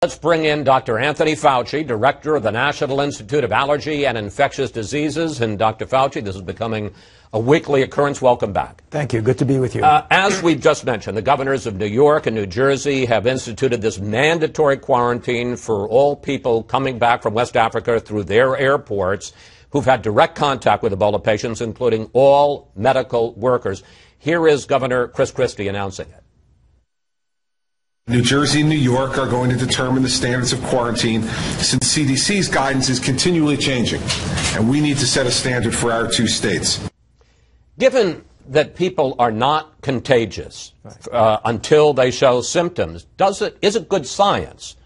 Let's bring in Dr. Anthony Fauci, director of the National Institute of Allergy and Infectious Diseases. And Dr. Fauci, this is becoming a weekly occurrence. Welcome back. Thank you. Good to be with you. As we've just mentioned, the governors of New York and New Jersey have instituted this mandatory quarantine for all people coming back from West Africa through their airports who've had direct contact with Ebola patients, including all medical workers. Here is Governor Chris Christie announcing it. New Jersey and New York are going to determine the standards of quarantine since CDC's guidance is continually changing, and we need to set a standard for our two states. Given that people are not contagious until they show symptoms, is it good science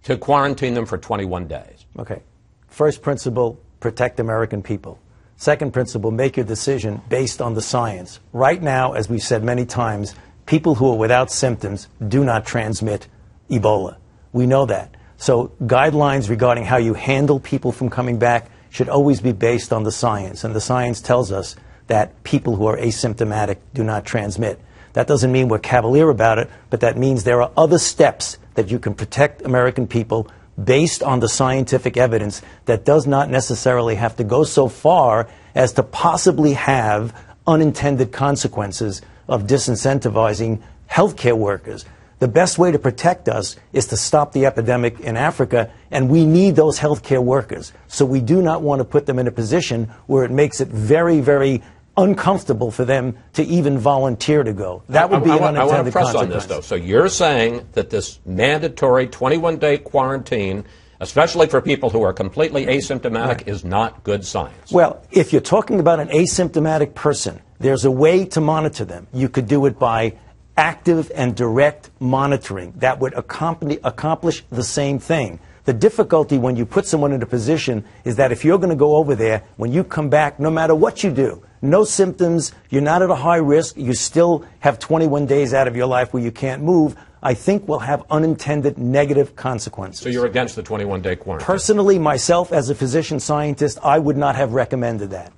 to quarantine them for 21 days? Okay. First principle, protect American people. Second principle, make your decision based on the science. Right now, as we've said many times, people who are without symptoms do not transmit Ebola. We know that. So guidelines regarding how you handle people from coming back should always be based on the science. And the science tells us that people who are asymptomatic do not transmit. That doesn't mean we're cavalier about it, but that means there are other steps that you can protect American people based on the scientific evidence that does not necessarily have to go so far as to possibly have unintended consequences of disincentivizing healthcare workers. The best way to protect us is to stop the epidemic in Africa, and we need those healthcare workers. So we do not want to put them in a position where it makes it very, very uncomfortable for them to even volunteer to go. That would be an unintended consequence. I want to press on this, though. So you're saying that this mandatory 21-day quarantine, especially for people who are completely asymptomatic, is not good science? Well, if you're talking about an asymptomatic person, there's a way to monitor them. You could do it by active and direct monitoring. That would accomplish the same thing. The difficulty when you put someone in a position is that if you're going to go over there, when you come back, no matter what you do, no symptoms, you're not at a high risk, you still have 21 days out of your life where you can't move, I think will have unintended negative consequences. So you're against the 21-day quarantine? Personally, myself, as a physician scientist, I would not have recommended that.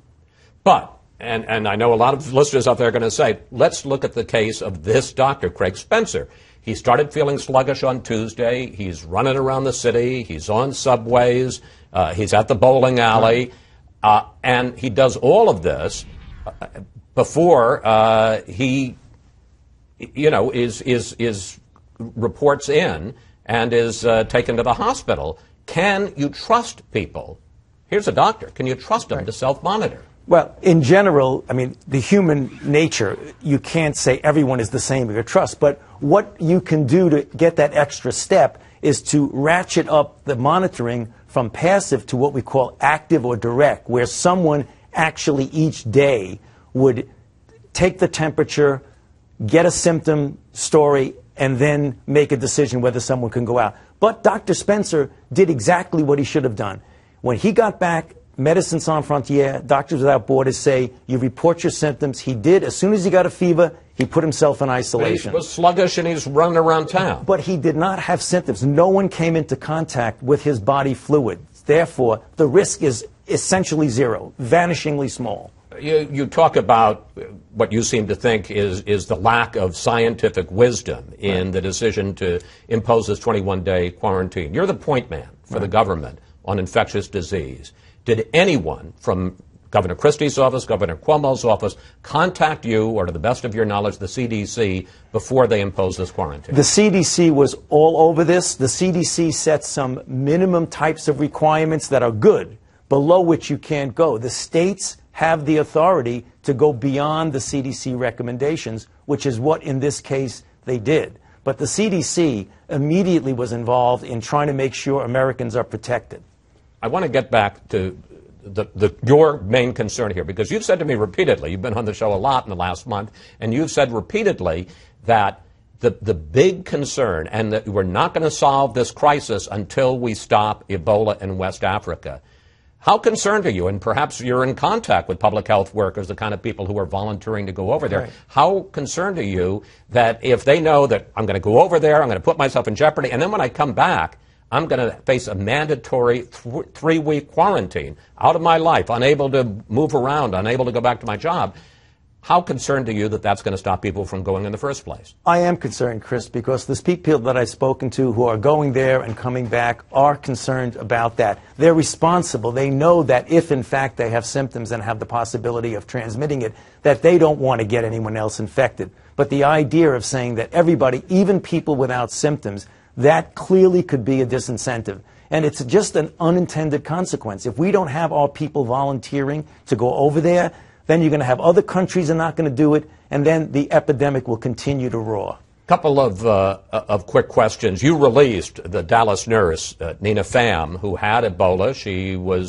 But, and I know a lot of listeners out there are going to say, let's look at the case of this doctor, Craig Spencer. He started feeling sluggish on Tuesday. He's running around the city. He's on subways. He's at the bowling alley. And he does all of this before he, is reports in and is taken to the hospital. Can you trust people? Here's a doctor. Can you trust them to self-monitor? Well, in general, I mean, the human nature, you can't say everyone is the same with your trust. But what you can do to get that extra step is to ratchet up the monitoring from passive to what we call active or direct, where someone actually each day would take the temperature, get a symptom story, and then make a decision whether someone can go out. But Dr. Spencer did exactly what he should have done. When he got back, Médecins Sans Frontières, Doctors Without Borders say, you report your symptoms. He did. As soon as he got a fever, he put himself in isolation. He was sluggish and he's running around town. But he did not have symptoms. No one came into contact with his body fluid. Therefore, the risk is essentially zero, vanishingly small. You talk about what you seem to think is the lack of scientific wisdom in the decision to impose this 21-day quarantine. You're the point man for the government on infectious disease. Did anyone from Governor Christie's office, Governor Cuomo's office, contact you, or to the best of your knowledge, the CDC, before they imposed this quarantine? The CDC was all over this. The CDC set some minimum types of requirements that are good, below which you can't go. The states have the authority to go beyond the CDC recommendations, which is what, in this case, they did. But the CDC immediately was involved in trying to make sure Americans are protected. I want to get back to your main concern here, because you've said to me repeatedly, you've been on the show a lot in the last month, and you've said repeatedly that the big concern, and that we're not going to solve this crisis until we stop Ebola in West Africa. How concerned are you? And perhaps you're in contact with public health workers, the kind of people who are volunteering to go over there. Right. How concerned are you that if they know that I'm going to go over there, I'm going to put myself in jeopardy, and then when I come back, I'm going to face a mandatory 3-week quarantine out of my life, unable to move around, unable to go back to my job. How concerned are you that that's going to stop people from going in the first place? I am concerned, Chris, because the people that I've spoken to who are going there and coming back are concerned about that. They're responsible. They know that if, in fact, they have symptoms and have the possibility of transmitting it, that they don't want to get anyone else infected. But the idea of saying that everybody, even people without symptoms, that clearly could be a disincentive. And it's just an unintended consequence. If we don't have our people volunteering to go over there, then you're going to have other countries are not going to do it, and then the epidemic will continue to roar. Couple of quick questions. You released the Dallas nurse, Nina Pham, who had Ebola.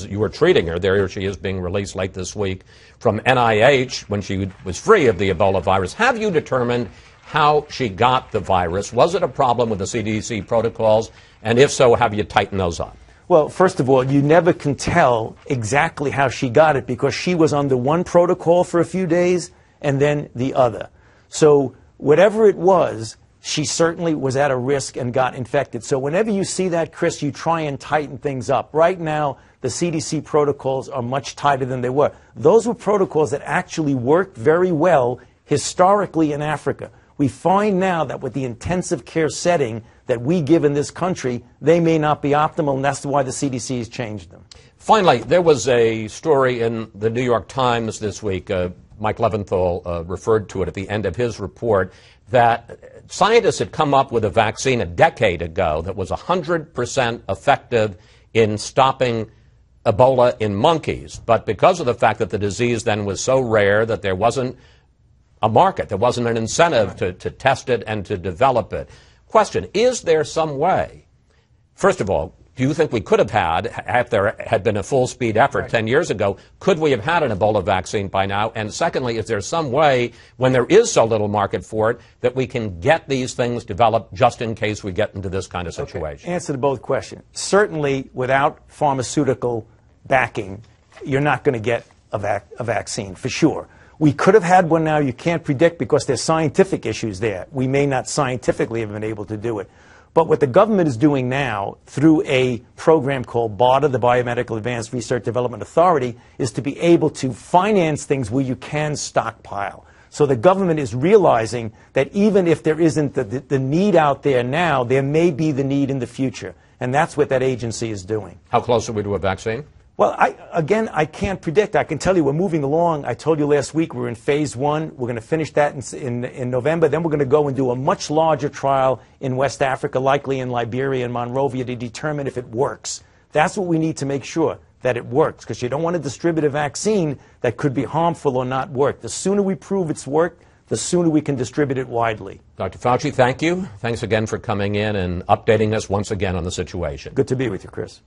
You were treating her. There she is being released late this week from NIH when she was free of the Ebola virus. Have you determined how she got the virus? Was it a problem with the CDC protocols? And if so, have you tightened those up? Well, first of all, you never can tell exactly how she got it because she was under one protocol for a few days and then the other. So whatever it was, she certainly was at a risk and got infected. So whenever you see that, Chris, you try and tighten things up. Right now, the CDC protocols are much tighter than they were. Those were protocols that actually worked very well historically in Africa. We find now that with the intensive care setting that we give in this country, they may not be optimal, and that's why the CDC has changed them. Finally, there was a story in the New York Times this week, Mike Leventhal referred to it at the end of his report, that scientists had come up with a vaccine a decade ago that was 100% effective in stopping Ebola in monkeys. But because of the fact that the disease then was so rare that there wasn't a market, there wasn't an incentive to test it and to develop it. Question, is there some way, first of all, do you think we could have had, if there had been a full-speed effort 10 years ago, could we have had an Ebola vaccine by now? And secondly, is there some way, when there is so little market for it, that we can get these things developed just in case we get into this kind of situation? Okay. Answer to both questions. Certainly, without pharmaceutical backing, you're not going to get a vaccine, for sure. We could have had one now. You can't predict because there's scientific issues there. We may not scientifically have been able to do it. But what the government is doing now through a program called BARDA, the Biomedical Advanced Research Development Authority, is to be able to finance things where you can stockpile. So the government is realizing that even if there isn't the need out there now, there may be the need in the future. And that's what that agency is doing. How close are we to a vaccine? Well, I can't predict. I can tell you we're moving along. I told you last week we're in phase 1. We're going to finish that in November. Then we're going to go and do a much larger trial in West Africa, likely in Liberia and Monrovia, to determine if it works. That's what we need to make sure, that it works, because you don't want to distribute a vaccine that could be harmful or not work. The sooner we prove it's worked, the sooner we can distribute it widely. Dr. Fauci, thank you. Thanks again for coming in and updating us once again on the situation. Good to be with you, Chris.